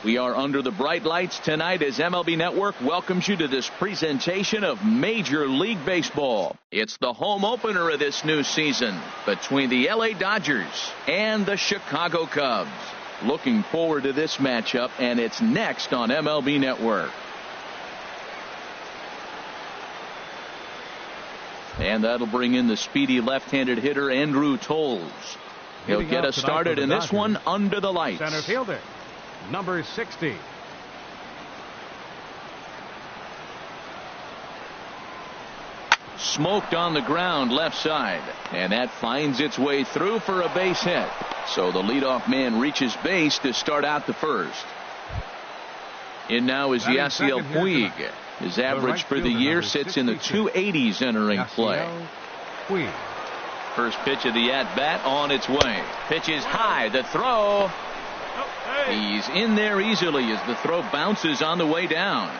We are under the bright lights tonight as MLB Network welcomes you to this presentation of Major League Baseball. It's the home opener of this new season between the LA Dodgers and the Chicago Cubs. Looking forward to this matchup, and it's next on MLB Network. And that'll bring in the speedy left-handed hitter Andrew Toles. He'll get us started in this one under the lights. Center fielder, number 60. Smoked on the ground left side, and that finds its way through for a base hit. So the leadoff man reaches base to start out the first. In now is Yasiel Puig. His average for the year sits in the 280s entering play. First pitch of the at-bat on its way. Pitch is high. The throw. He's in there easily as the throw bounces on the way down.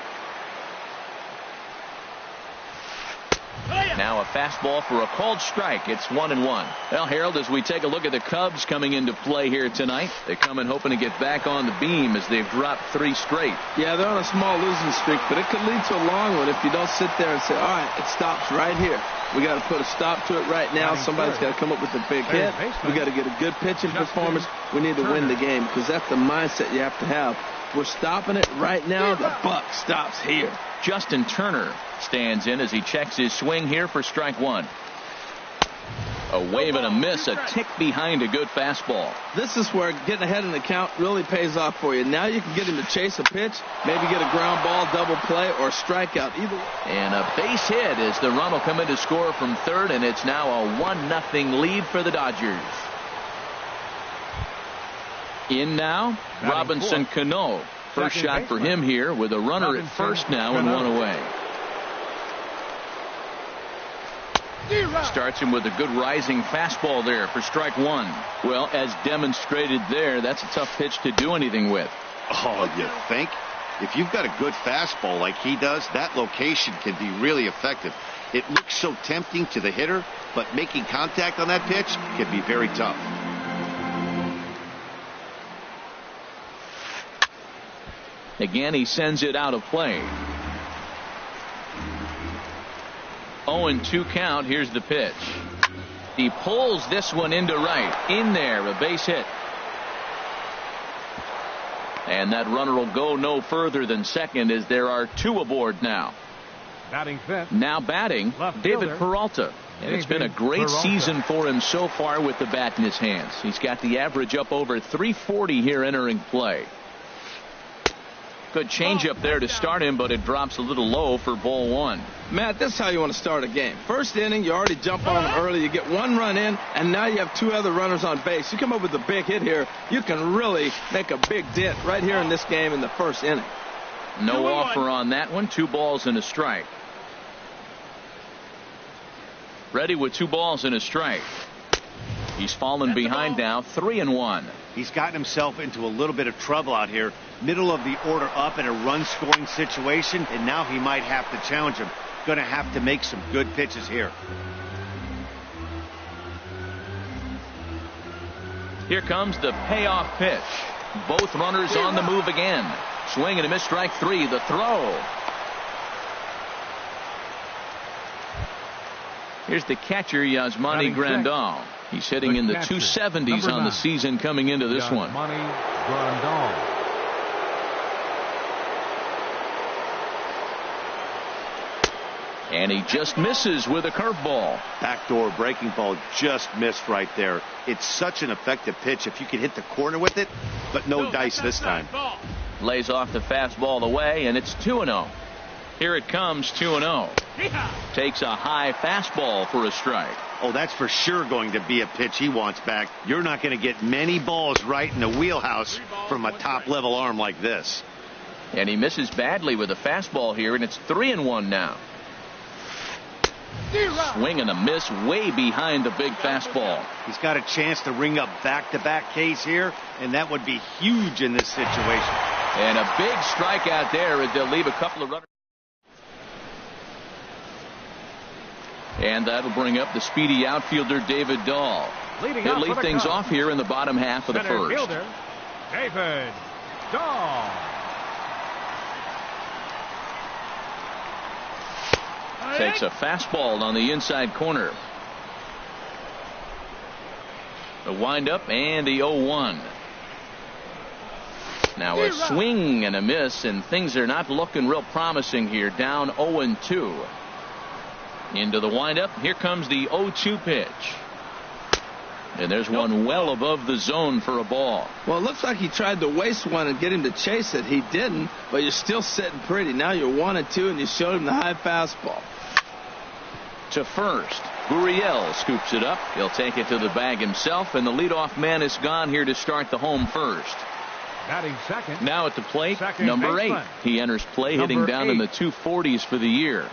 Now a fastball for a called strike. It's 1-1. Well, Harold, as we take a look at the Cubs coming into play here tonight, they come in hoping to get back on the beam as they've dropped 3 straight. Yeah, they're on a small losing streak, but it could lead to a long one if you don't sit there and say, all right, it stops right here. We got to put a stop to it right now. Somebody's got to come up with a big hit. We got to get a good pitching performance. We need to win the game because that's the mindset you have to have. We're stopping it right now. The buck stops here. Justin Turner stands in as he checks his swing here for strike 1. A wave and a miss, a tick behind a good fastball. This is where getting ahead in the count really pays off for you. Now you can get him to chase a pitch, maybe get a ground ball, double play, or strikeout. Either way. And a base hit as the run will come in to score from third, and it's now a 1-0 lead for the Dodgers. In now, Robinson Cano. First shot for him here with a runner at first now and 1 away. Starts him with a good rising fastball there for strike 1. Well, as demonstrated there, that's a tough pitch to do anything with. Oh, you think? If you've got a good fastball like he does, that location can be really effective. It looks so tempting to the hitter, but making contact on that pitch can be very tough. Again, he sends it out of play. 0-2 count. Here's the pitch. He pulls this one into right. In there, a base hit. And that runner will go no further than second as there are 2 aboard now. Batting fifth. Now batting, David Peralta. And it's been a great season for him so far with the bat in his hands. He's got the average up over 340 here entering play. Good changeup there to start him, but it drops a little low for ball 1. Matt, this is how you want to start a game. First inning, you already jump on them early. You get 1 run in, and now you have 2 other runners on base. You come up with a big hit here, you can really make a big dent right here in this game in the first inning. No offer on that one. 2 balls and a strike. Ready with 2 balls and a strike. He's fallen behind now, 3-1. He's gotten himself into a little bit of trouble out here. Middle of the order up in a run-scoring situation, and now he might have to challenge him. Going to have to make some good pitches here. Here comes the payoff pitch. Both runners on the move again. Swing and a miss, strike 3. The throw. Here's the catcher, Yasmani Grandal. He's hitting in the 270s on the season coming into this one. And he just misses with a curveball. Backdoor breaking ball just missed right there. It's such an effective pitch if you can hit the corner with it, but no dice this time. Lays off the fastball away, and it's 2-0. Here it comes, 2-0. Takes a high fastball for a strike. Oh, that's for sure going to be a pitch he wants back. You're not going to get many balls right in the wheelhouse from a top-level arm like this. And he misses badly with a fastball here, and it's 3-1 now. Swing and a miss way behind the big fastball. He's got a chance to ring up back-to-back Ks here, and that would be huge in this situation. And a big strikeout there as they'll leave a couple of runners. And that'll bring up the speedy outfielder David Dahl. He'll lead things off here in the bottom half of the first. Fielder, David Dahl. Takes a fastball on the inside corner. The windup and the 0-1. Now a swing and a miss, and things are not looking real promising here. Down 0-2. Into the windup. Here comes the 0-2 pitch. And there's one well above the zone for a ball. Well, it looks like he tried to waste one and get him to chase it. He didn't, but you're still sitting pretty. Now you're 1-2, and you showed him the high fastball. To first. Gurriel scoops it up. He'll take it to the bag himself, and the leadoff man is gone here to start the home first. Batting second. Now at the plate, Second number baseman. 8. He enters play hitting Number down in 8. the 240s for the year.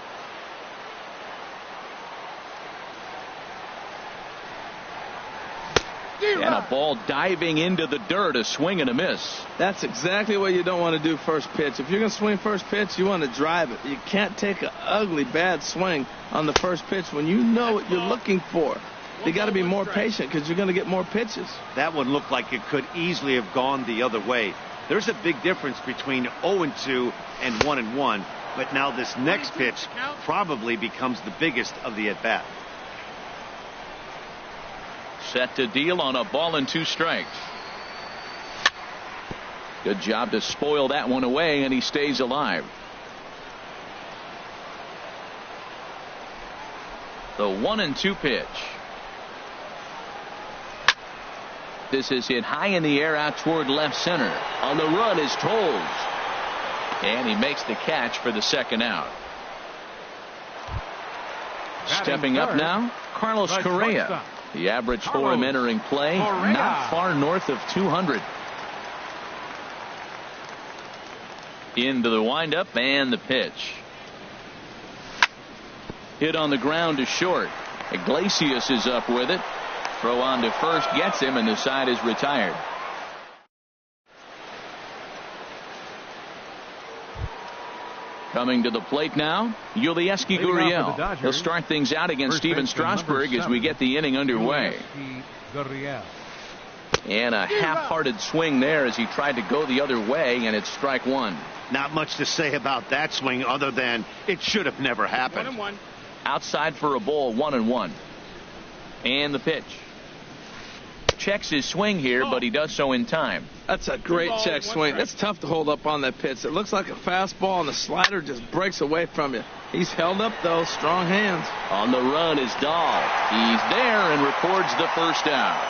And a ball diving into the dirt, a swing and a miss. That's exactly what you don't want to do first pitch. If you're going to swing first pitch, you want to drive it. You can't take an ugly, bad swing on the first pitch when you know what you're looking for. You got to be more patient because you're going to get more pitches. That one looked like it could easily have gone the other way. There's a big difference between 0-2 and 1-1, but now this next pitch probably becomes the biggest of the at-bat. Set to deal on a ball and 2 strikes. Good job to spoil that one away, and he stays alive. The 1-2 pitch. This is hit high in the air out toward left center. On the run is Tolles. And he makes the catch for the second out. Stepping up now, Carlos Correa. The average for him entering play, not far north of 200. Into the windup and the pitch. Hit on the ground to short. Iglesias is up with it. Throw on to first gets him, and the side is retired. Coming to the plate now, Yulieski Gurriel. He'll start things out against Steven Strasburg as we get the inning underway. And a half-hearted swing there as he tried to go the other way, and it's strike 1. Not much to say about that swing other than it should have never happened. 1-1. Outside for a ball, 1-1. And the pitch. Checks his swing here, but he does so in time. That's a great check swing. That's tough to hold up on that pitch. It looks like a fastball, and the slider just breaks away from you. He's held up, though. Strong hands. On the run is Dahl. He's there and records the first out.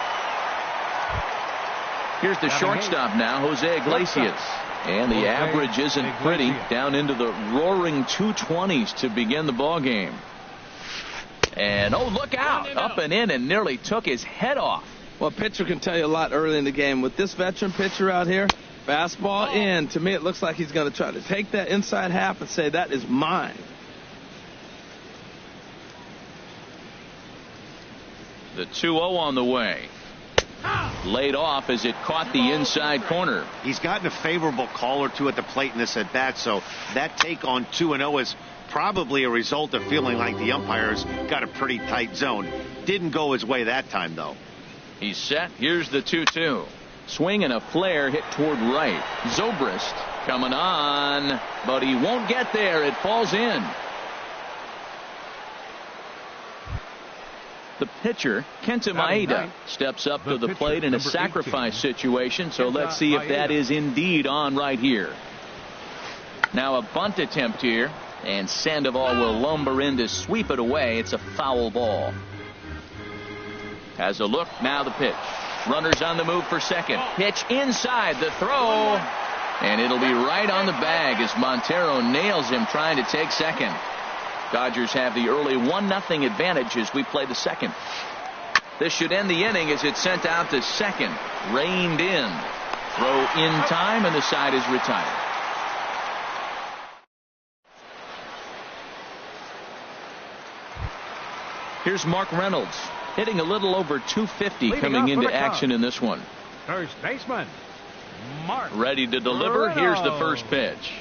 Here's the shortstop now, Jose Iglesias. And the average isn't pretty. Down into the roaring 220s to begin the ball game. And, oh, look out. Up and in and nearly took his head off. Well, a pitcher can tell you a lot early in the game. With this veteran pitcher out here, fastball in. To me, it looks like he's going to try to take that inside half and say, that is mine. The 2-0 on the way. Laid off as it caught the inside corner. He's gotten a favorable call or two at the plate in this at bat, so that take on 2-0 is probably a result of feeling like the umpires got a pretty tight zone. Didn't go his way that time, though. He's set. Here's the 2-2. Swing and a flare hit toward right. Zobrist coming on, but he won't get there. It falls in. The pitcher, Kenta Maeda, steps up to the plate in a sacrifice situation, so let's see if that is indeed on right here. Now a bunt attempt here, and Sandoval will lumber in to sweep it away. It's a foul ball. Has a look, now the pitch. Runners on the move for second. Pitch inside, the throw, and it'll be right on the bag as Montero nails him trying to take second. Dodgers have the early 1-0 advantage as we play the second. This should end the inning as it's sent out to second. Reined in. Throw in time, and the side is retired. Here's Mark Reynolds, hitting a little over 250 coming into action in this one. First baseman, Mark. Ready to deliver. Reynolds. Here's the first pitch.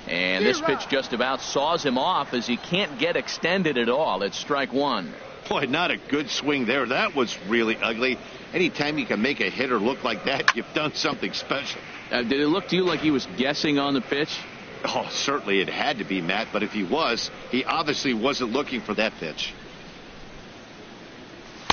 And this pitch just about saws him off as he can't get extended at all. It's strike 1. Boy, not a good swing there. That was really ugly. Anytime you can make a hitter look like that, you've done something special. Did it look to you like he was guessing on the pitch? Oh, certainly it had to be, Matt, but if he was, he obviously wasn't looking for that pitch.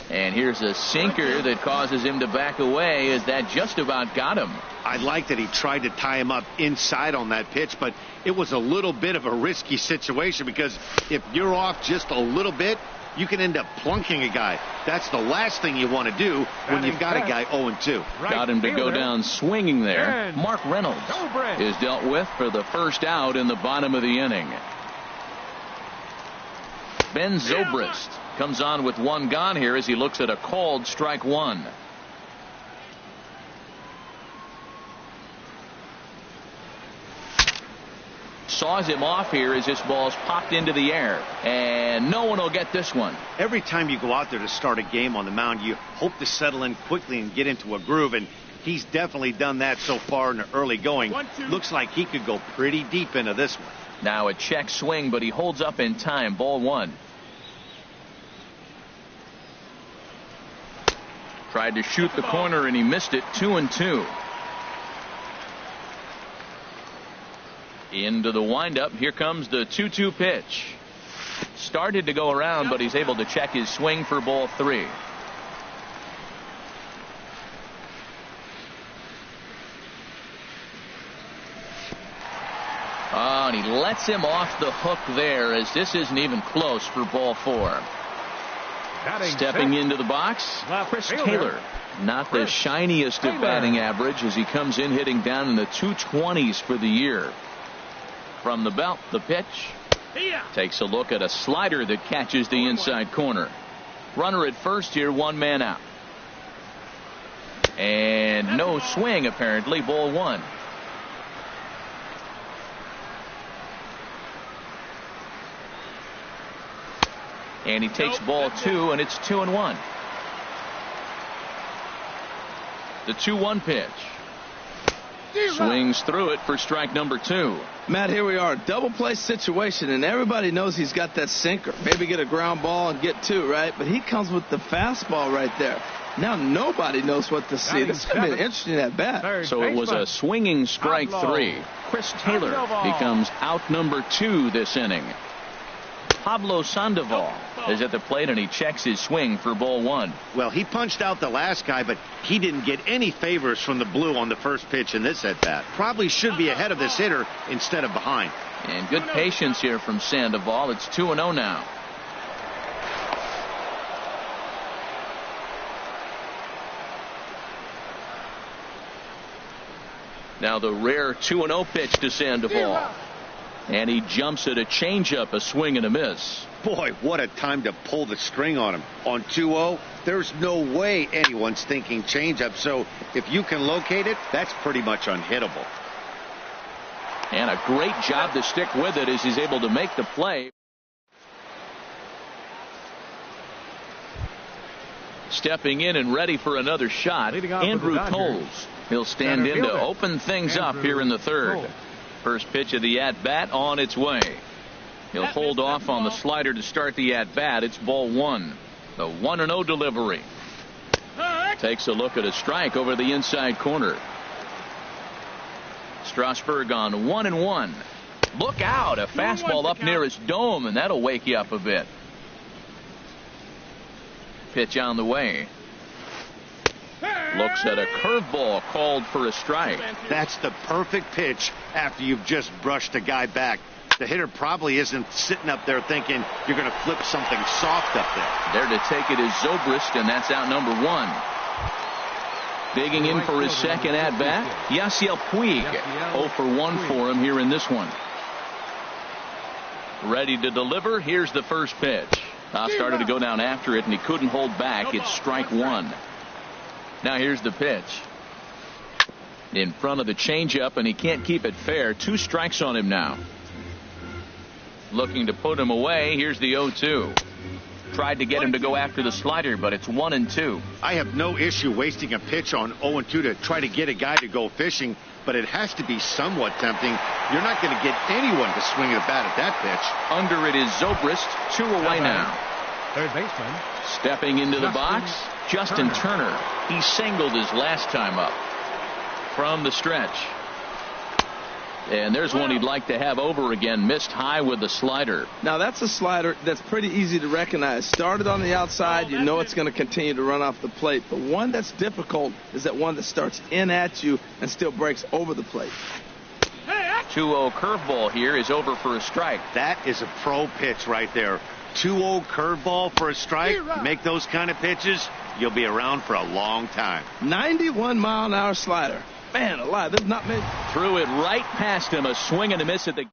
And here's a sinker that causes him to back away as that just about got him. I like that he tried to tie him up inside on that pitch, but it was a little bit of a risky situation because if you're off just a little bit, you can end up plunking a guy. That's the last thing you want to do when you've got a guy 0-2. Got him to go down swinging there. Mark Reynolds is dealt with for the first out in the bottom of the inning. Ben Zobrist comes on with one gone here as he looks at a called strike one. Saws him off here as this ball's popped into the air, and no one will get this one. Every time you go out there to start a game on the mound, you hope to settle in quickly and get into a groove, and he's definitely done that so far in the early going. Looks like he could go pretty deep into this one. Now a check swing, but he holds up in time. Ball one. Tried to shoot the corner and he missed it. 2-2. Into the windup. Here comes the 2-2 pitch. Started to go around, but he's able to check his swing for ball three. Oh, and he lets him off the hook there as this isn't even close for ball four. Stepping into the box, Chris Taylor. Not the shiniest of batting average as he comes in hitting down in the 220s for the year. From the belt, the pitch. Takes a look at a slider that catches the inside corner. Runner at first here, one man out. And no swing apparently. Ball one. And he takes ball two, and it's 2-1. The 2-1 pitch. Swings through it for strike number two. Matt, here we are, double play situation, and everybody knows he's got that sinker. Maybe get a ground ball and get two, right? But he comes with the fastball right there. Now nobody knows what to see. This could be an interesting at bat. So it was a swinging strike three. Chris Taylor becomes out number two this inning. Pablo Sandoval is at the plate and he checks his swing for ball one. Well, he punched out the last guy, but he didn't get any favors from the blue on the first pitch in this at bat. Probably should be ahead of this hitter instead of behind. And good patience here from Sandoval. It's 2-0 now. Now the rare 2-0 pitch to Sandoval. And he jumps at a changeup, a swing and a miss. Boy, what a time to pull the string on him. On 2-0, there's no way anyone's thinking changeup. So if you can locate it, that's pretty much unhittable. And a great job to stick with it as he's able to make the play. Stepping in and ready for another shot, Andrew Toles. He'll stand in to open things up here in the third. First pitch of the at-bat on its way. He'll hold off on the slider to start the at-bat. It's ball one. The 1-0 delivery. Takes a look at a strike over the inside corner. Strasburg on 1-1. Look out. A fastball up near his dome, and that'll wake you up a bit. Pitch on the way. Looks at a curveball called for a strike. That's the perfect pitch after you've just brushed a guy back. The hitter probably isn't sitting up there thinking you're going to flip something soft up there. There to take it is Zobrist, and that's out number one. Digging in for his second at bat, Yasiel Puig. 0 for 1 for him here in this one. Ready to deliver. Here's the first pitch. Started to go down after it, and he couldn't hold back. It's strike one. Now here's the pitch. In front of the changeup, and he can't keep it fair. 2 strikes on him now. Looking to put him away. Here's the 0-2. Tried to get him to go after the slider, but it's 1-2. I have no issue wasting a pitch on 0-2 to try to get a guy to go fishing, but it has to be somewhat tempting. You're not going to get anyone to swing a bat at that pitch. Under it is Zobrist. 2 away now. Third baseman. Stepping into the box, Justin Turner. He singled his last time up from the stretch. And there's one he'd like to have over again. Missed high with the slider. Now that's a slider that's pretty easy to recognize. Started on the outside, you know it's going to continue to run off the plate. The one that's difficult is that one that starts in at you and still breaks over the plate. 2-0 curveball here is over for a strike. That is a pro pitch right there. 2-0 curveball for a strike. Make those kind of pitches, you'll be around for a long time. 91-mile-an-hour slider. Man alive, there's not many. Threw it right past him. A swing and a miss at the.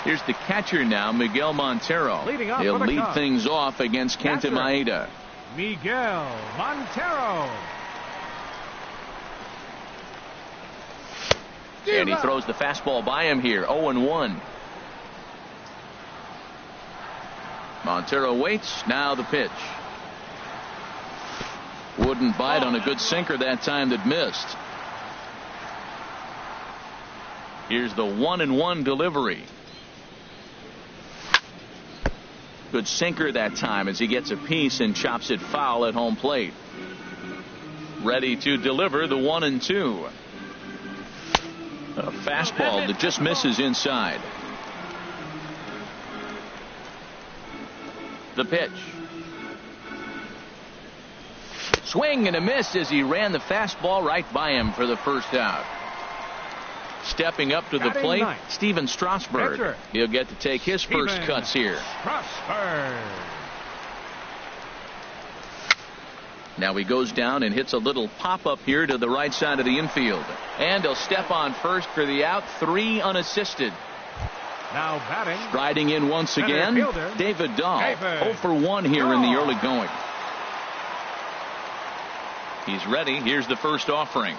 Here's the catcher now, Miguel Montero. He'll lead things off against Kenta Maeda. Miguel Montero. And he throws the fastball by him here. 0-1. Montero waits. Now the pitch. Wouldn't bite on a good sinker that time that missed. Here's the 1-1 delivery. Good sinker that time as he gets a piece and chops it foul at home plate. Ready to deliver the 1-2. A fastball that just misses inside. The pitch. Swing and a miss as he ran the fastball right by him for the first out. Stepping up to the plate, Steven Strasburg. He'll get to take his first cuts here. Now he goes down and hits a little pop-up here to the right side of the infield. And he'll step on first for the out, 3 unassisted. Now batting. Striding in once again, David Dahl. 0-for-1 here in the early going. He's ready. Here's the first offering.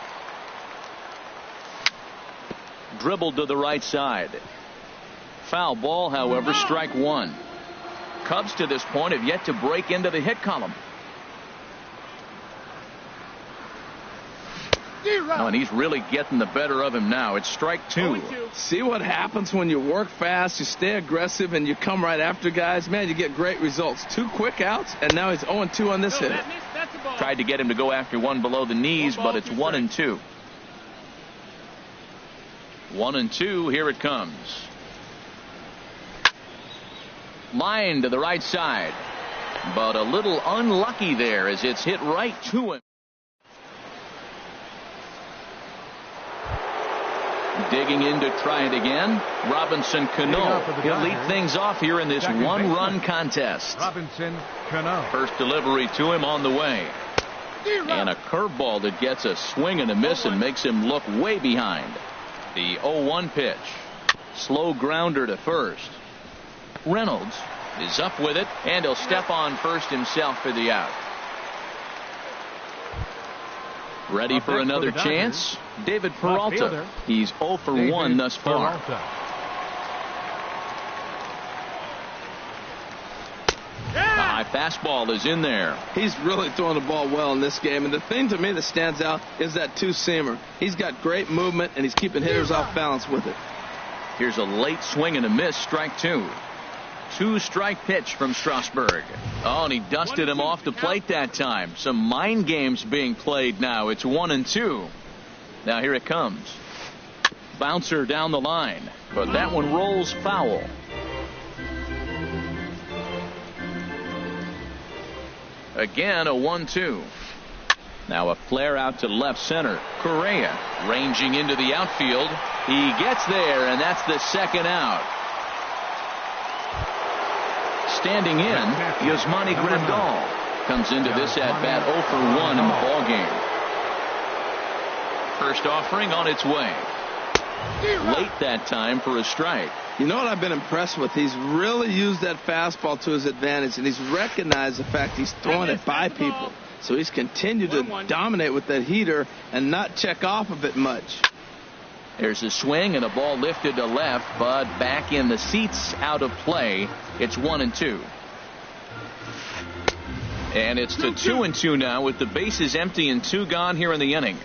Dribbled to the right side. Foul ball, however, strike one. Cubs to this point have yet to break into the hit column. Oh, and he's really getting the better of him now. It's strike two. See what happens when you work fast, you stay aggressive, and you come right after guys? Man, you get great results. 2 quick outs, and now he's 0-2 on this hitter. Tried to get him to go after one below the knees, but it's 1-2. 1-2, here it comes. Line to the right side, but a little unlucky there as it's hit right to him. Digging in to try it again, Robinson Cano. He'll lead things off here in this one-run contest. Robinson Cano. First delivery to him on the way. And a curveball that gets a swing and a miss and makes him look way behind. The 0-1 pitch. Slow grounder to first. Reynolds is up with it, and he'll step on first himself for the out. Ready for another chance? David Peralta. He's 0-for-1 thus far. The high fastball is in there. He's really throwing the ball well in this game. And the thing to me that stands out is that two-seamer. He's got great movement, and he's keeping hitters off balance with it. Here's a late swing and a miss, strike two. 2-strike pitch from Strasburg. Oh, and he dusted him off the plate that time. Some mind games being played now. It's 1-2. Now here it comes. Bouncer down the line, but that one rolls foul. Again, a 1-2. Now a flare out to left center. Correa ranging into the outfield. He gets there, and that's the second out. Standing in, Yasmani Grandal comes into this at-bat 0-for-1 in the ballgame. First offering on its way. Late that time for a strike. You know what I've been impressed with? He's really used that fastball to his advantage, and he's recognized the fact he's throwing it by people. So he's continued to dominate with that heater and not check off of it much. There's a swing and a ball lifted to left, but back in the seats, out of play. It's 1-2. And it's to 2-2 now with the bases empty and 2 gone here in the inning.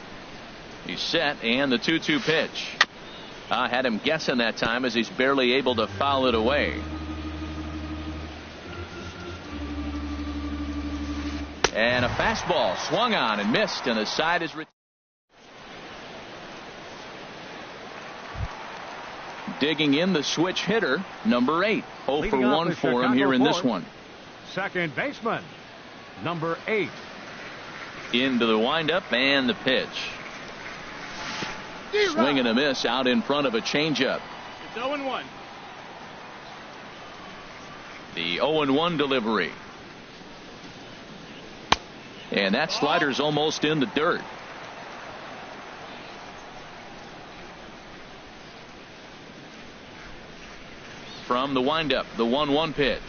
He's set, and the 2-2 pitch. I had him guessing that time as he's barely able to foul it away. And a fastball swung on and missed, and the side is digging in the switch hitter, number 8. 0 for 1 for him here in this one. Second baseman, number 8. Into the windup and the pitch. Swing and a miss out in front of a changeup. It's 0-1. The 0-1 delivery. And that slider's almost in the dirt. From the windup, the 1-1 pitch.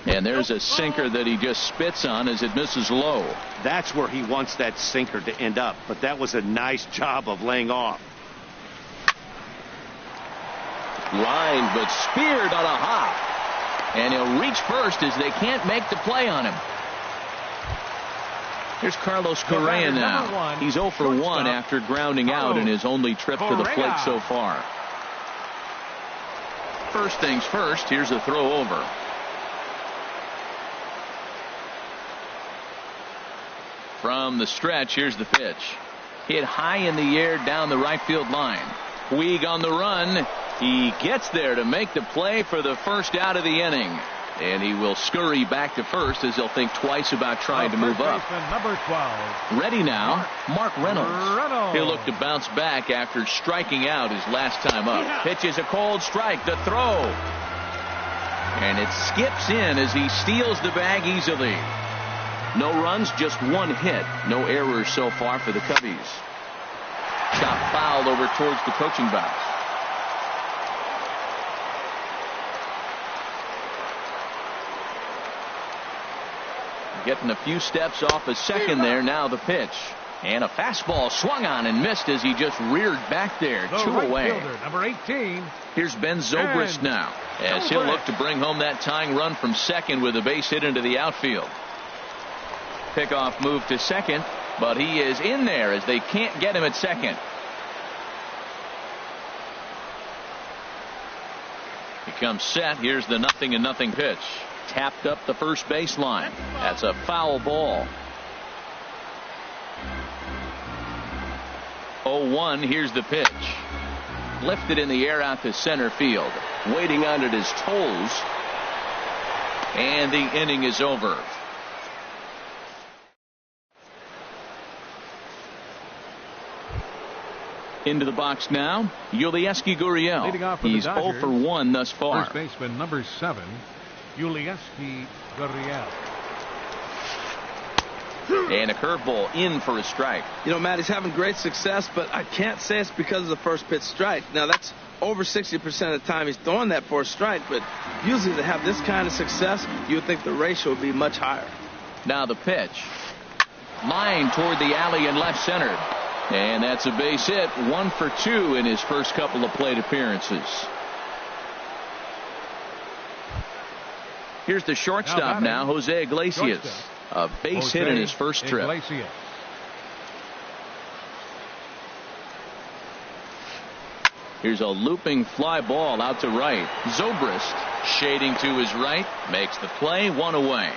And there's a sinker that he just spits on as it misses low. That's where he wants that sinker to end up, but that was a nice job of laying off. Line, but speared on a hop. And he'll reach first as they can't make the play on him. Here's Carlos Correa now. He's 0 for 1 after grounding out in his only trip to the plate so far. First things first, here's a throw over. From the stretch, here's the pitch. Hit high in the air down the right field line. Puig on the run. He gets there to make the play for the first out of the inning. And he will scurry back to first as he'll think twice about trying to move up. Number 12. Ready now, Mark Reynolds. He'll look to bounce back after striking out his last time up. Pitches a cold strike, the throw. And it skips in as he steals the bag easily. No runs, just 1 hit. No errors so far for the Cubbies. Shot fouled over towards the coaching box. Getting a few steps off a second there. Now the pitch. And a fastball swung on and missed as he just reared back there. 2 away. Fielder, number 18. Here's Ben Zobrist now as he'll look to bring home that tying run from second with a base hit into the outfield. Pickoff move to second, but he is in there as they can't get him at second. He comes set. Here's the 0-0 pitch. Tapped up the first baseline. That's a foul ball. 0-1. Here's the pitch. Lifted in the air out to center field. Waiting on it is Toles. And the inning is over. Into the box now, Yulieski Gurriel. He's 0 for 1 thus far. First baseman number 7, Yulieski Gurriel. And a curveball in for a strike. You know, Matt, he's having great success, but I can't say it's because of the first pitch strike. Now, that's over 60% of the time he's throwing that for a strike, but usually to have this kind of success, you would think the ratio would be much higher. Now the pitch. Line toward the alley in left center. And that's a base hit. 1 for 2 in his first couple of plate appearances. Here's the shortstop now, Jose Iglesias. A base hit in his first trip. Iglesias. Here's a looping fly ball out to right. Zobrist shading to his right. Makes the play. 1 away.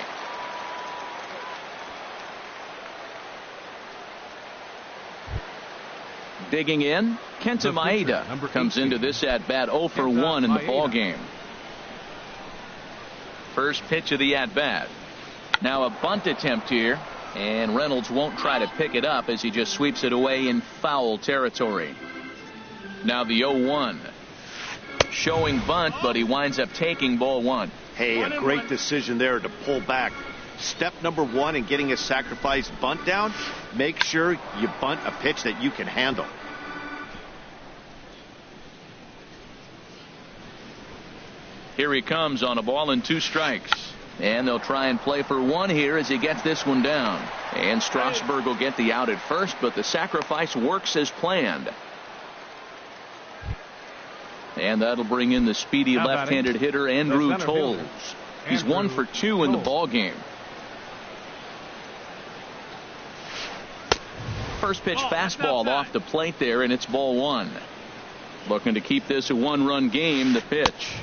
Digging in, Kenta Maeda comes into this at bat 0 for 1 in the ball game. First pitch of the at bat. Now a bunt attempt here, and Reynolds won't try to pick it up as he just sweeps it away in foul territory. Now the 0-1. Showing bunt, but he winds up taking ball 1. Hey, a great decision there to pull back. Step number 1 in getting a sacrifice bunt down, make sure you bunt a pitch that you can handle. Here he comes on a ball and 2 strikes. And they'll try and play for 1 here as he gets this one down. And Strasburg will get the out at first, but the sacrifice works as planned. And that'll bring in the speedy left-handed hitter Andrew Toles. He's 1 for 2 in the ball game. first pitch fastball off the plate there, and it's ball one. Looking to keep this a one-run game, the pitch.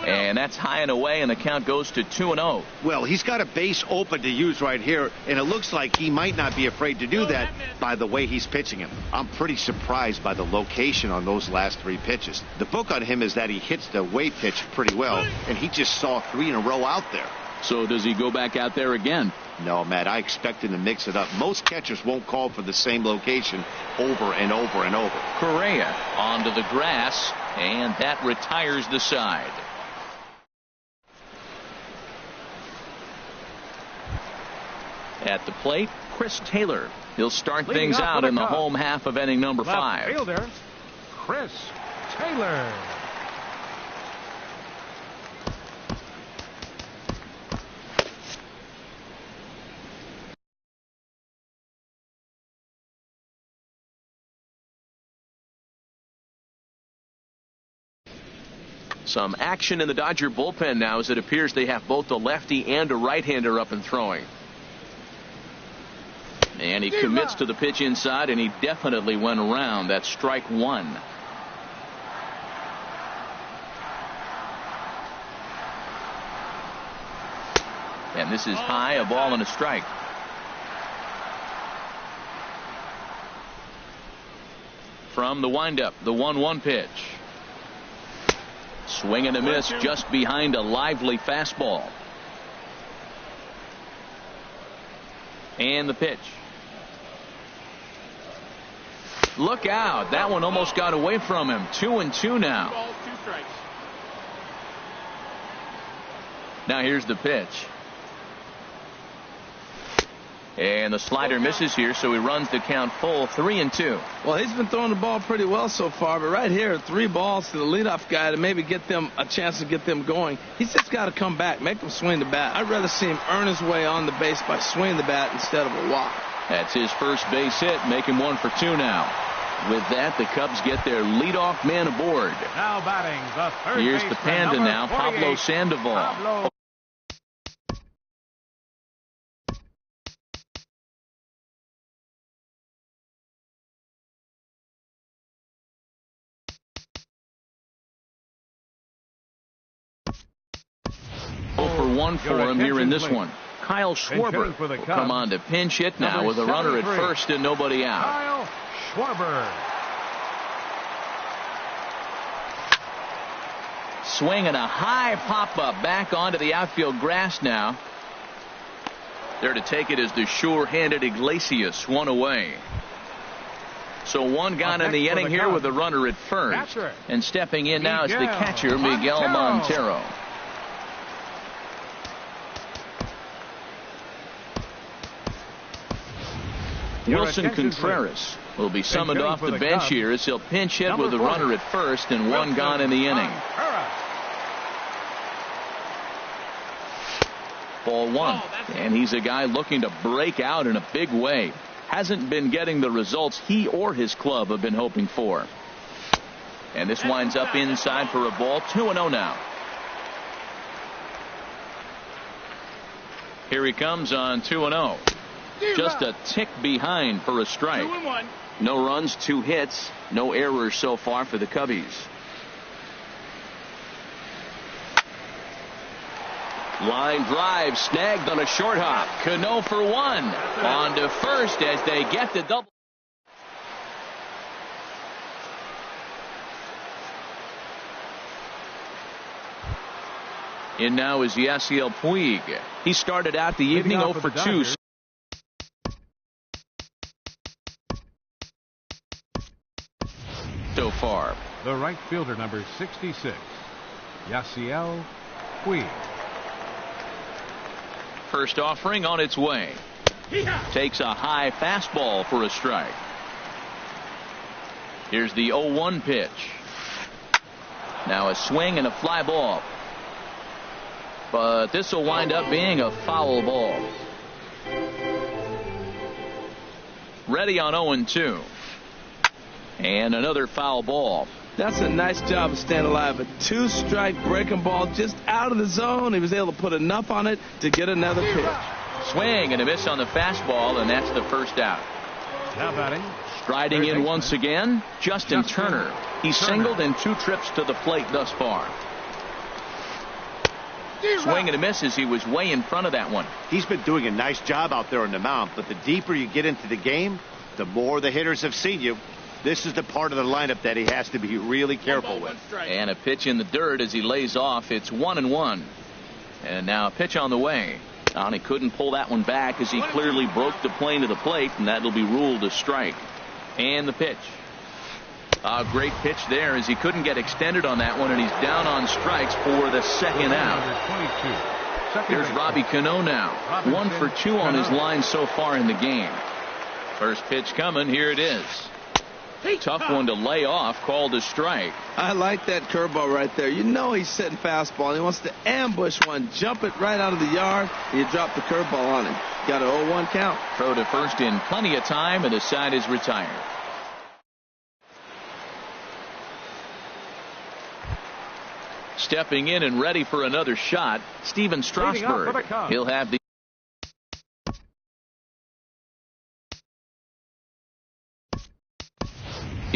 And that's high and away, and the count goes to 2-0. Well, he's got a base open to use right here, and it looks like he might not be afraid to do that by the way he's pitching him. I'm pretty surprised by the location on those last 3 pitches. The book on him is that he hits the way pitch pretty well, and he just saw 3 in a row out there. So does he go back out there again? No, Matt, I expect him to mix it up. Most catchers won't call for the same location over and over and over. Correa onto the grass, and that retires the side. At the plate, Chris Taylor. He'll start things out in the home half of inning number 5. Fielder, Chris Taylor. Some action in the Dodger bullpen now, as it appears they have both a lefty and a right-hander up and throwing. And he commits to the pitch inside, and he definitely went around. That's strike 1. And this is high, a ball and a strike. From the windup, the 1-1 pitch. Swing and a miss just behind a lively fastball. And the pitch. Look out. That one almost got away from him. 2-2 now. Now here's the pitch. And the slider misses here, so he runs the count full, 3-2. Well, he's been throwing the ball pretty well so far, but right here, 3 balls to the leadoff guy to maybe get them a chance to get them going. He's just got to come back, make them swing the bat. I'd rather see him earn his way on the base by swinging the bat instead of a walk. That's his first base hit, making 1 for 2 now. With that, the Cubs get their leadoff man aboard. Now batting the third Here's the Panda now, Pablo Sandoval. Pablo. For 1 for him here in this one. Kyle Schwarber will come on to pinch hit now with a runner at first and nobody out. Kyle Schwarber. Swing and a high pop-up back onto the outfield grass now. There to take it is the sure-handed Iglesias, 1 away. So 1 gone in the inning here with a runner at first. And stepping in now is the catcher, Miguel Montero. Wilson Contreras will be summoned off the bench here as he'll pinch hit with a runner at first and 1 gone in the inning. Ball 1. And he's a guy looking to break out in a big way. Hasn't been getting the results he or his club have been hoping for. And this winds up inside for a ball. 2-0 now. Here he comes on 2-0. Just a tick behind for a strike. 2-1. No runs, 2 hits, no errors so far for the Cubbies. Line drive snagged on a short hop. Cano for 1. On to first as they get the double. In now is Yasiel Puig. He started out the evening 0 for 2. So far. The right fielder, number 66, Yasiel Puig. First offering on its way. Takes a high fastball for a strike. Here's the 0-1 pitch. Now a swing and a fly ball. But this will wind up being a foul ball. Ready on 0-2. And another foul ball. That's a nice job of staying alive. A 2-strike breaking ball just out of the zone. He was able to put enough on it to get another pitch. Swing and a miss on the fastball, and that's the first out. Now batting. Striding in once again, Justin Turner. He's singled in 2 trips to the plate thus far. Swing and a miss as he was way in front of that one. He's been doing a nice job out there on the mound, but the deeper you get into the game, the more the hitters have seen you. This is the part of the lineup that he has to be really careful with. And a pitch in the dirt as he lays off. It's 1-1. And now a pitch on the way. And he couldn't pull that one back as he clearly broke the plane to the plate, and that'll be ruled a strike. And the pitch. A great pitch there as he couldn't get extended on that one, and he's down on strikes for the second out. Here's Robbie Cano now. 1 for 2 on his line so far in the game. First pitch coming. Here it is. Tough one to lay off, called a strike. I like that curveball right there. You know he's setting fastball, and he wants to ambush one, jump it right out of the yard, and you drop the curveball on him. Got an 0-1 count. Throw to first in plenty of time, and the side is retired. Stepping in and ready for another shot, Steven Strasburg. He'll have the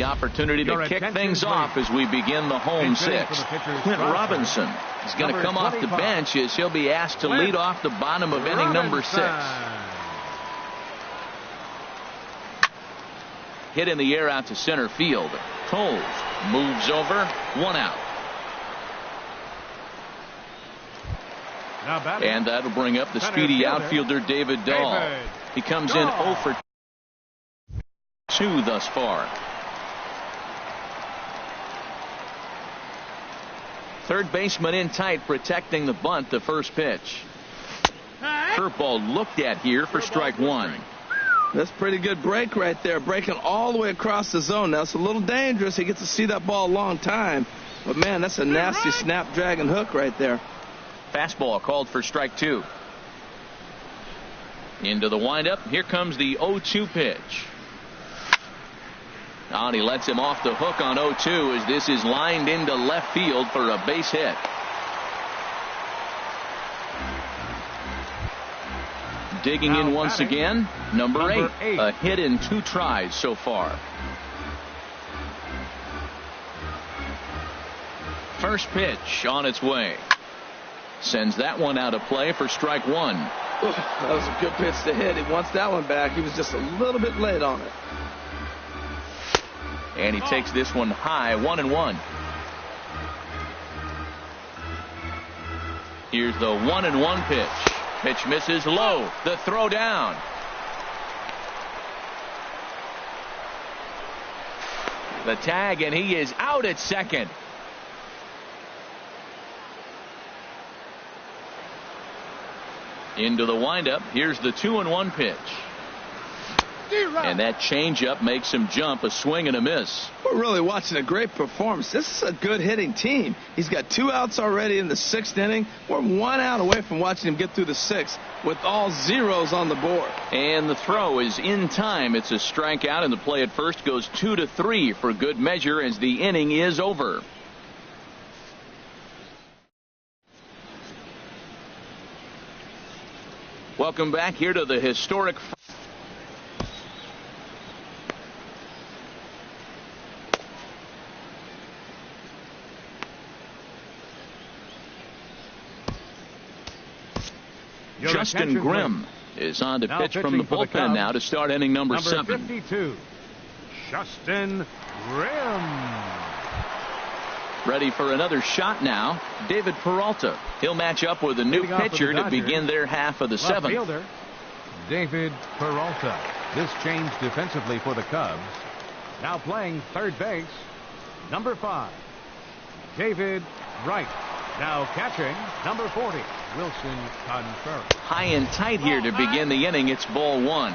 opportunity to kick things off as we begin the home 6th. Clint Robinson is going to come off the bench as he'll be asked to lead off the bottom of inning number 6. Hit in the air out to center field. Toles moves over. 1 out. And that'll bring up the speedy outfielder David Dahl. He comes in 0 for 2 thus far. Third baseman in tight, protecting the bunt. The first pitch. Curveball looked at here for strike 1. That's pretty good break right there, breaking all the way across the zone. Now it's a little dangerous. He gets to see that ball a long time, but man, that's a nasty snapdragon hook right there. Fastball called for strike 2. Into the windup. Here comes the 0-2 pitch. And he lets him off the hook on 0-2 as this is lined into left field for a base hit. Digging in once again, number 8. A hit in 2 tries so far. First pitch on its way. Sends that one out of play for strike 1. That was a good pitch to hit. He wants that one back. He was just a little bit late on it. And he takes this one high. 1-1. Here's the 1-1 pitch. Pitch misses low. The throw down. The tag, and he is out at second. Into the windup. Here's the 2-1 pitch. And that changeup makes him jump. A swing and a miss. We're really watching a great performance. This is a good hitting team. He's got 2 outs already in the 6th inning. We're 1 out away from watching him get through the 6th with all zeros on the board. And the throw is in time. It's a strikeout, and the play at first goes 2-3 for good measure as the inning is over. Welcome back here to the historic Justin Grimm is on to pitch from the bullpen now to start inning number 7. 52, Justin Grimm. Ready for another shot now. David Peralta. He'll match up with a new pitcher to begin their half of the 7th. Fielder, David Peralta. This change defensively for the Cubs. Now playing third base, number 5, David Wright. Now catching, number 40, Wilson Contreras. High and tight here to begin the inning. It's ball 1.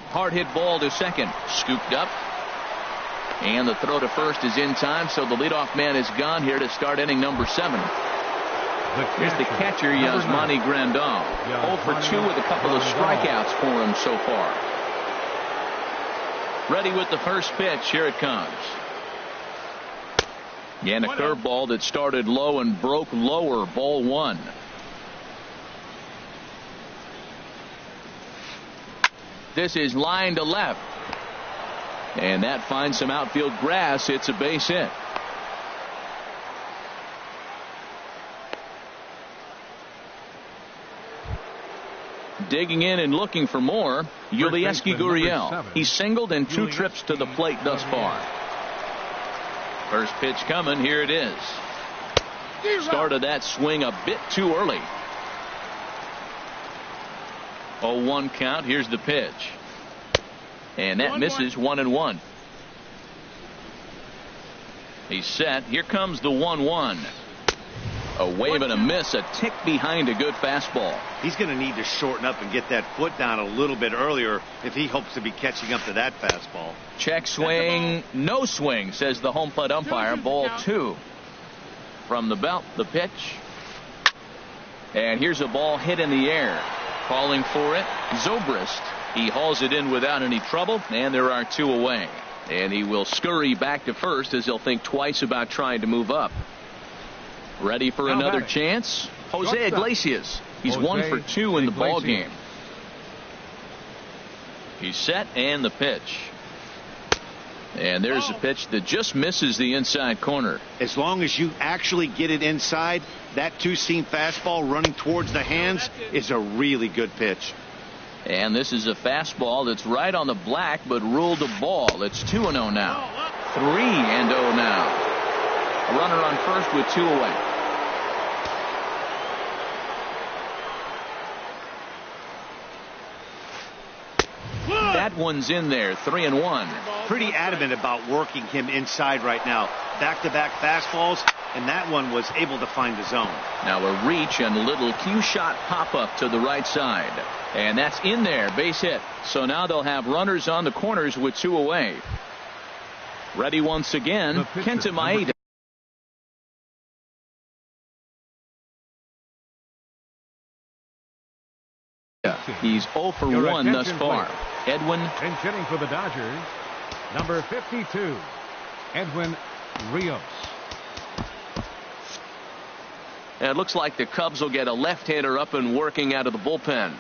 Hard hit ball to second. Scooped up. And the throw to first is in time, so the leadoff man is gone here to start inning number 7. Here's the catcher, Yasmani Grandal. 0 for 2 with a couple of strikeouts for him so far. Ready with the first pitch. Here it comes. And a curveball that started low and broke lower. Ball 1. This is line to left. And that finds some outfield grass. It's a base hit. Digging in and looking for more, Yulieski Gurriel. He's singled in 2 trips to the plate thus far. First pitch coming. Here it is. Started that swing a bit too early. 0-1 count. Here's the pitch. And that misses 1-1. He's set. Here comes the 1-1. A wave and a miss, a tick behind a good fastball. He's going to need to shorten up and get that foot down a little bit earlier if he hopes to be catching up to that fastball. Check swing, no swing, says the home plate umpire. Ball 2. From the belt, the pitch. And here's a ball hit in the air. Calling for it, Zobrist. He hauls it in without any trouble, and there are 2 away. And he will scurry back to first as he'll think twice about trying to move up. Ready for another chance? Jose Iglesias. He's 1 for 2 in the ball game. He's set, and the pitch. And there's a pitch that just misses the inside corner. As long as you actually get it inside, that 2-seam fastball running towards the hands is a really good pitch. And this is a fastball that's right on the black, but ruled a ball. It's 2-0 now. 3-0 now. A runner on first with 2 away. That one's in there. 3-1. Pretty adamant about working him inside right now. Back-to-back fastballs, and that one was able to find the zone. Now a reach and a little cue shot pop-up to the right side. And that's in there. Base hit. So now they'll have runners on the corners with 2 away. Ready once again, Kenta Maeda. He's 0 for 1 thus far. Edwin. And hitting for the Dodgers, number 52, Edwin Rios. And it looks like the Cubs will get a left-hander up and working out of the bullpen.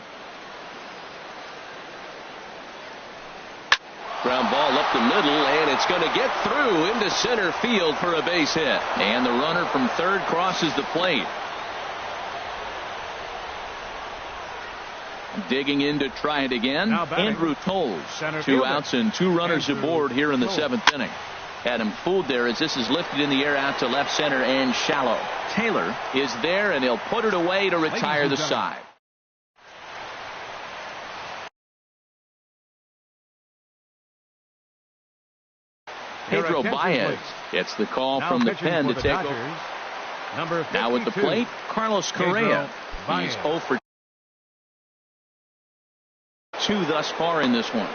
Ground ball up the middle, and it's going to get through into center field for a base hit. And the runner from third crosses the plate. Digging in to try it again. Andrew Toles. 2 outs and 2 runners aboard here in the 7th inning. Had him fooled there as this is lifted in the air out to left center and shallow. Taylor is there, and he'll put it away to retire the side. Pedro Baez gets the call from the pen to take over. Now at the plate, Carlos Correa. He's 0 for 2 thus far in this one.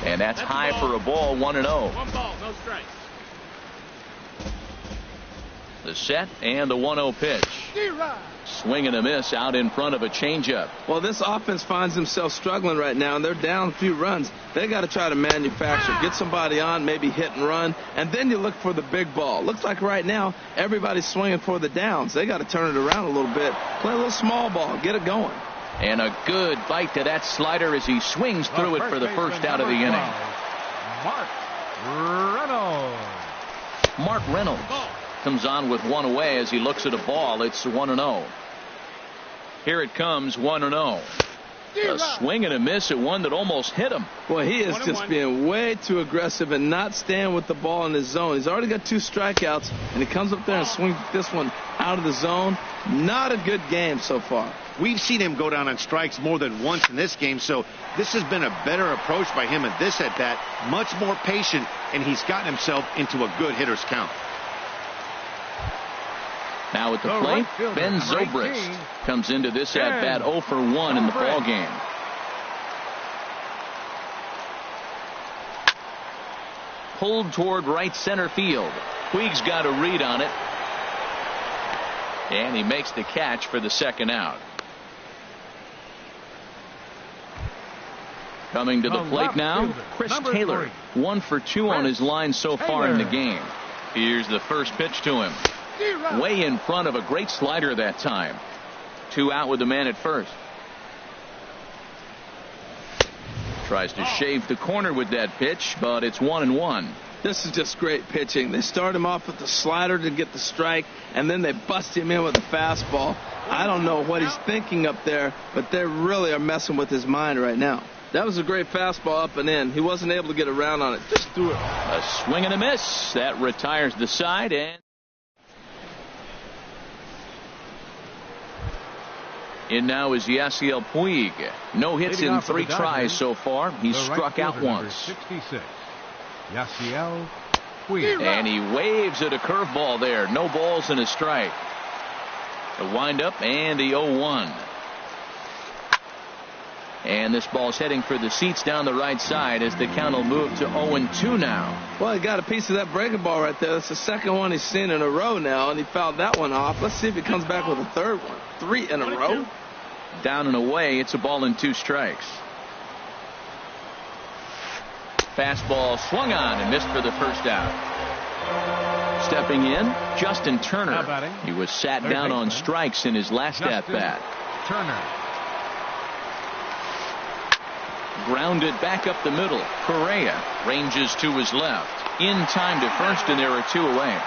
And that's high for a ball. 1-0. 1 ball, no strikes. The set and the 1-0 pitch. Swing and a miss out in front of a changeup. Well, this offense finds themselves struggling right now, and they're down a few runs. They got to try to manufacture, get somebody on, maybe hit and run, and then you look for the big ball. Looks like right now everybody's swinging for the downs. They got to turn it around a little bit, play a little small ball, get it going. And a good bite to that slider as he swings through it for the first out of the inning. Mark Reynolds comes on with 1 away as he looks at a ball. It's 1-0. Here it comes, 1-0. A swing and a miss at one that almost hit him. Well, he is just being way too aggressive and not staying with the ball in his zone. He's already got 2 strikeouts, and he comes up there and swings this one out of the zone. Not a good game so far. We've seen him go down on strikes more than once in this game, so this has been a better approach by him at this at-bat. Much more patient, and he's gotten himself into a good hitter's count. Now at the plate, Ben Zobrist comes into this at-bat 0 for 1 in the ball game. Pulled toward right center field. Puig's got a read on it. And he makes the catch for the second out. Coming to the plate now, Chris Taylor. 1 for 2 on his line so far in the game. Here's the first pitch to him. Way in front of a great slider that time. 2 out with the man at first. Tries to shave the corner with that pitch, but it's 1-1. This is just great pitching. They start him off with the slider to get the strike, and then they bust him in with the fastball. I don't know what he's thinking up there, but they really are messing with his mind right now. That was a great fastball up and in. He wasn't able to get around on it. Just threw it. A swing and a miss. That retires the side. And in now is Yasiel Puig. No hits in 3 tries so far. He's struck out once. 66. Yasiel Puig. And he waves at a curveball there. No balls and a strike. The windup and the 0-1. And this ball's heading for the seats down the right side as the count will move to 0-2 now. Well, he got a piece of that breaking ball right there. That's the second one he's seen in a row now, and he fouled that one off. Let's see if he comes back with a third one. 3 in a row. Down and away. It's a ball and 2 strikes. Fastball swung on and missed for the first out. Stepping in, Justin Turner. He was sat down on strikes in his last at-bat. Turner. Grounded back up the middle. Correa ranges to his left. In time to first, and there are 2 away.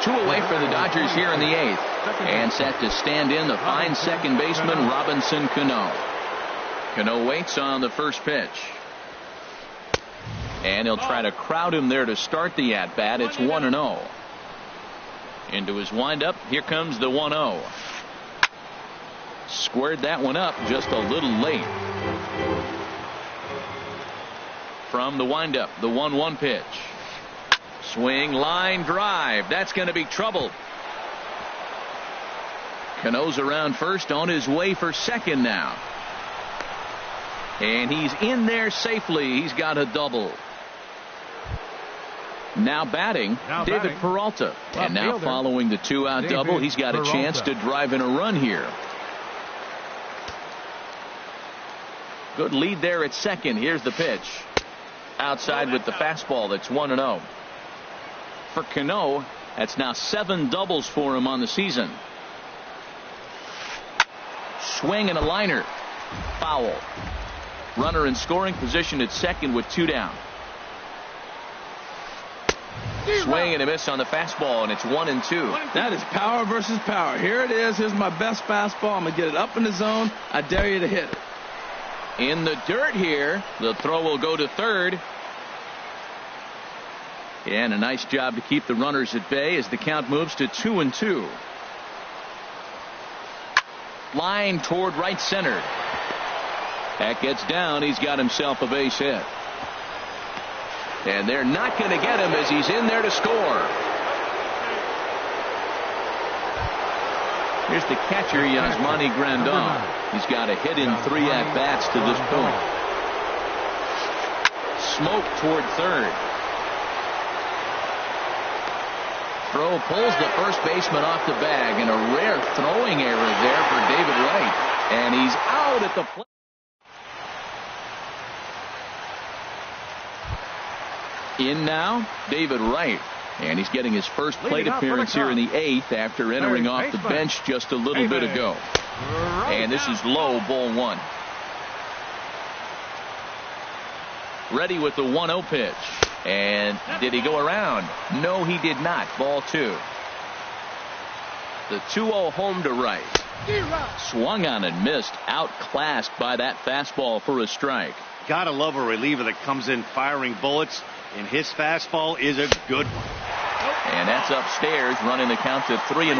2 away for the Dodgers here in the 8th. And set to stand in the fine second baseman, Robinson Cano. Cano waits on the first pitch. And he'll try to crowd him there to start the at-bat. It's 1-0. Into his windup. Here comes the 1-0. Squared that one up just a little late. From the windup, the 1-1 pitch. Swing, line drive. That's going to be trouble. Cano's around first, on his way for second now. And he's in there safely. He's got a double. Now batting, David Peralta. And now following the 2-out double, he's got a chance to drive in a run here. Good lead there at second. Here's the pitch. Outside with the fastball. That's 1-0. For Cano, that's now 7 doubles for him on the season. Swing and a liner. Foul. Runner in scoring position at second with 2 down. Swing and a miss on the fastball, and it's 1-2. That is power versus power. Here it is. Here's my best fastball. I'm going to get it up in the zone. I dare you to hit it. In the dirt here. The throw will go to third. And a nice job to keep the runners at bay as the count moves to 2-2. Line toward right center. That gets down. He's got himself a base hit. And they're not going to get him as he's in there to score. Here's the catcher, Yasmani Grandal. He's got a hit in 3 at-bats to this point. Smoke toward third. Throw pulls the first baseman off the bag, and a rare throwing error there for David Wright. And he's out at the plate. In now, David Wright. And he's getting his first plate appearance here in the 8th after entering off the bench just a little bit ago. And this is low, ball 1. Ready with the 1-0 pitch. And did he go around? No, he did not. Ball 2. The 2-0 home to Wright. Swung on and missed. Outclassed by that fastball for a strike. Gotta love a reliever that comes in firing bullets. And his fastball is a good one. And that's upstairs, running the count to 3-1.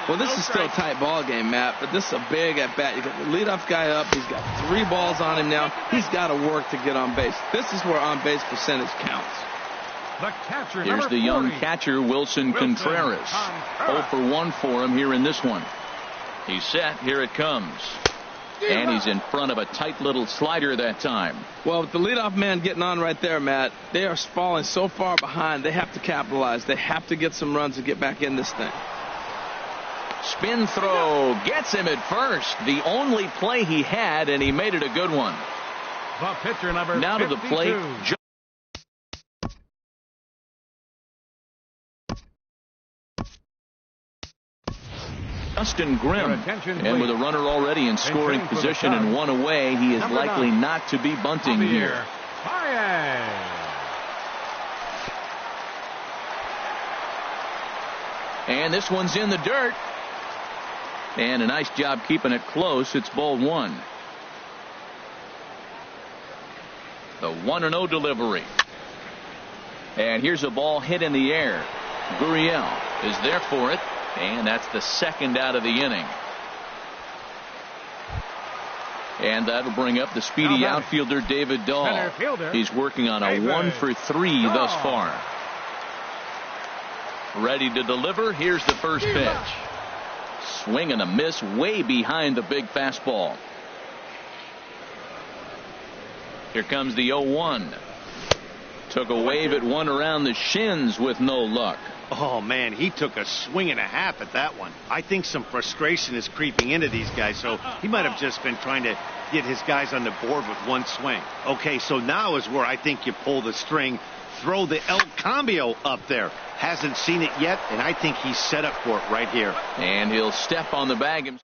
Well, this is still a tight ball game, Matt, but this is a big at-bat. You got the leadoff guy up. He's got 3 balls on him now. He's got to work to get on base. This is where on-base percentage counts. The catcher, here's the young catcher, Wilson Contreras. 0 for 1 for him here in this one. He's set. Here it comes. And he's in front of a tight little slider that time. Well, with the leadoff man getting on right there, Matt, they are falling so far behind. They have to capitalize. They have to get some runs to get back in this thing. Spin throw gets him at first. The only play he had, and he made it a good one. The pitcher, number now 52. To the plate. Justin Grimm. And with a runner already in scoring position and one away, he is likely not to be bunting here. And this one's in the dirt. And a nice job keeping it close. It's ball one. The 1-0 delivery. And here's a ball hit in the air. Gurriel is there for it. And that's the second out of the inning. And that'll bring up the speedy outfielder David Dahl. He's working on a 1-for-3 thus far. Ready to deliver. Here's the first pitch. Swing and a miss way behind the big fastball. Here comes the 0-1. Took a wave at one around the shins with no luck. Oh, man, he took a swing and a half at that one. I think some frustration is creeping into these guys, so he might have just been trying to get his guys on the board with one swing. Okay, so now is where I think you pull the string, throw the El Cambio up there. Hasn't seen it yet, and I think he's set up for it right here. And he'll step on the bag himself.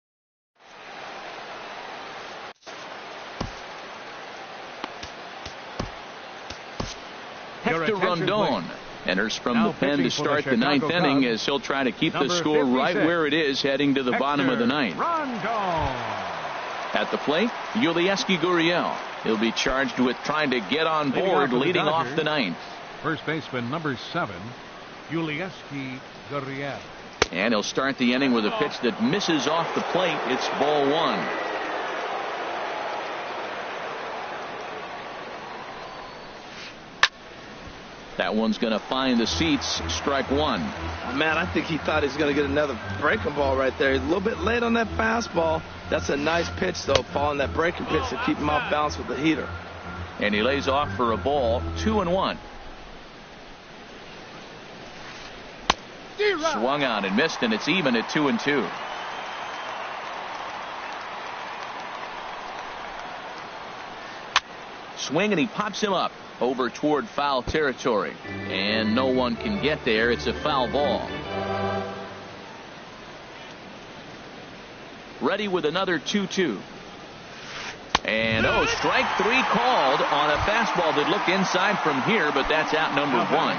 Hector Rondon enters from the pen to start the ninth inning as he'll try to keep the score right where it is heading to the bottom of the ninth. At the plate, Yulieski Gurriel. He'll be charged with trying to get on board leading off the ninth. First baseman number 7, Yulieski Gurriel. And he'll start the inning with a pitch that misses off the plate. It's ball one. That one's going to find the seats. Strike one. Man, I think he thought he was going to get another breaking ball right there. He's a little bit late on that fastball. That's a nice pitch, though, following that breaking pitch to keep him off balance with the heater. And he lays off for a ball. 2-1. Swung on and missed, and it's even at 2-2. Swing, and he pops him up over toward foul territory, and no one can get there. It's a foul ball. Ready with another 2-2. And strike three called on a fastball that looked inside from here, but that's out number one.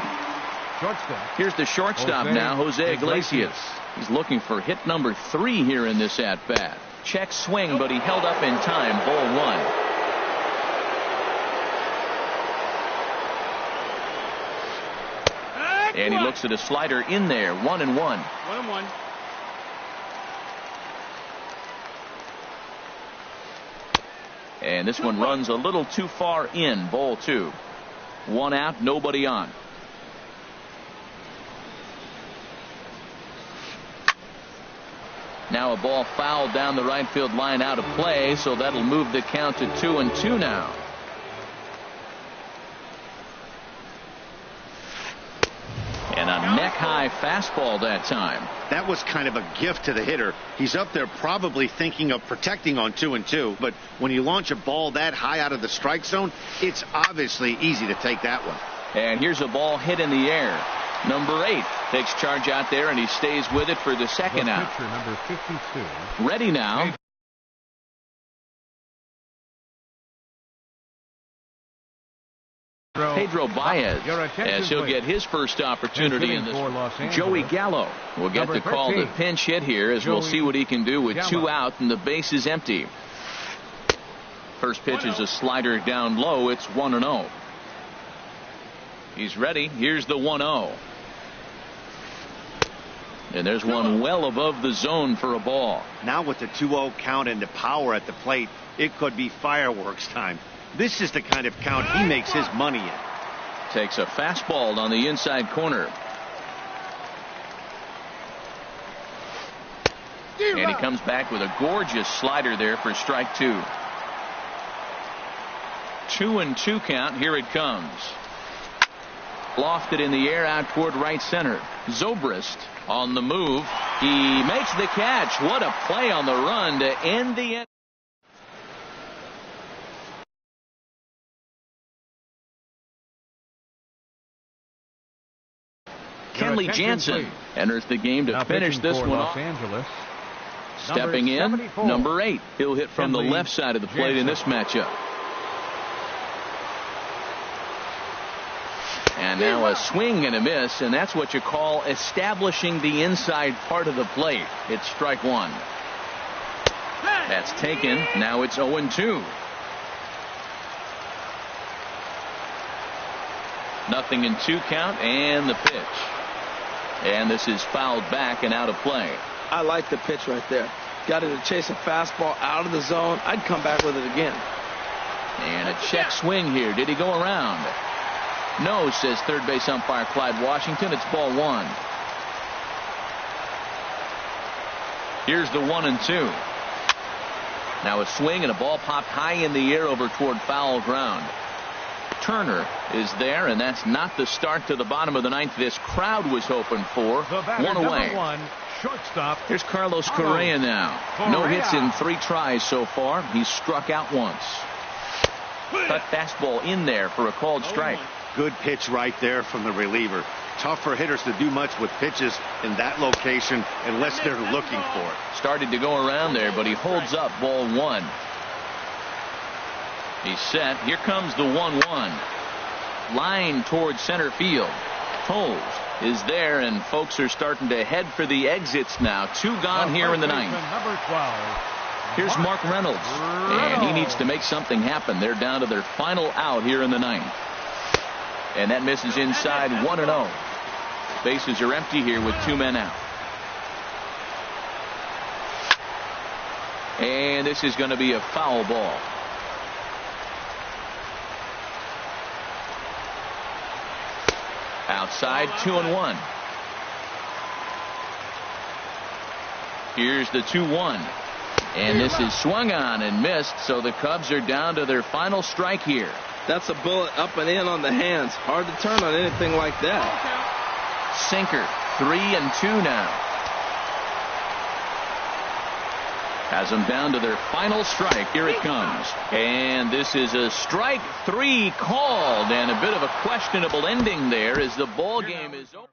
Here's the shortstop now, Jose Iglesias. He's looking for hit number 3 here in this at bat. Check swing, but he held up in time. Ball one. And he looks at a slider in there. 1-1. 1-1. And this one runs a little too far in. Ball 2. 1 out, nobody on. Now a ball fouled down the right field line, out of play, so that'll move the count to 2-2 now. And a neck-high fastball that time. That was kind of a gift to the hitter. He's up there probably thinking of protecting on 2-2, but when you launch a ball that high out of the strike zone, it's obviously easy to take that one. And here's a ball hit in the air. Number 8 takes charge out there, and he stays with it for the second out. Number 52. Ready now. Pedro Baez, as he'll get his first opportunity in this. Joey Gallo will get to call the pinch hit here, as we'll see what he can do with 2 out and the base is empty. First pitch is a slider down low. It's 1-0. He's ready. Here's the 1-0. And there's one well above the zone for a ball. Now with the 2-0 count and the power at the plate, it could be fireworks time. This is the kind of count he makes his money in. Takes a fastball on the inside corner. And he comes back with a gorgeous slider there for strike 2. 2-2 count. Here it comes. Lofted in the air out toward right center. Zobrist on the move. He makes the catch. What a play on the run to end the end. Kenley Jansen enters the game to finish this one off. Stepping in, number 8. He'll hit from the left side of the plate in this matchup. And now a swing and a miss, and that's what you call establishing the inside part of the plate. It's strike 1. That's taken. Now it's 0-2. Nothing in 2 count, and the pitch. And this is fouled back and out of play. I like the pitch right there. Got it to chase a fastball out of the zone. I'd come back with it again. And a check swing here. Did he go around? No, says third base umpire Clyde Washington. It's ball 1. Here's the 1-2. Now a swing and a ball popped high in the air over toward foul ground. Turner is there, and that's not the start to the bottom of the 9th this crowd was hoping for. One away. Shortstop. Here's Carlos Correa now. No hits in 3 tries so far. He's struck out once. Cut fastball in there for a called strike. Good pitch right there from the reliever. Tough for hitters to do much with pitches in that location unless they're looking for it. Started to go around there, but he holds up ball 1. He's set. Here comes the 1-1. Line towards center field. Toles is there, and folks are starting to head for the exits now. 2 gone here in the 9th. Number 12. Here's Mark Reynolds, and he needs to make something happen. They're down to their final out here in the 9th. And that misses inside. 1-0. Bases are empty here with 2 men out. And this is going to be a foul ball. Outside, 2-1. Here's the 2-1. And this is swung on and missed, so the Cubs are down to their final strike here. That's a bullet up and in on the hands. Hard to turn on anything like that. Sinker, 3-2 now. Has them down to their final strike. Here it comes. And this is a strike 3 called, and a bit of a questionable ending there as the ball game is over.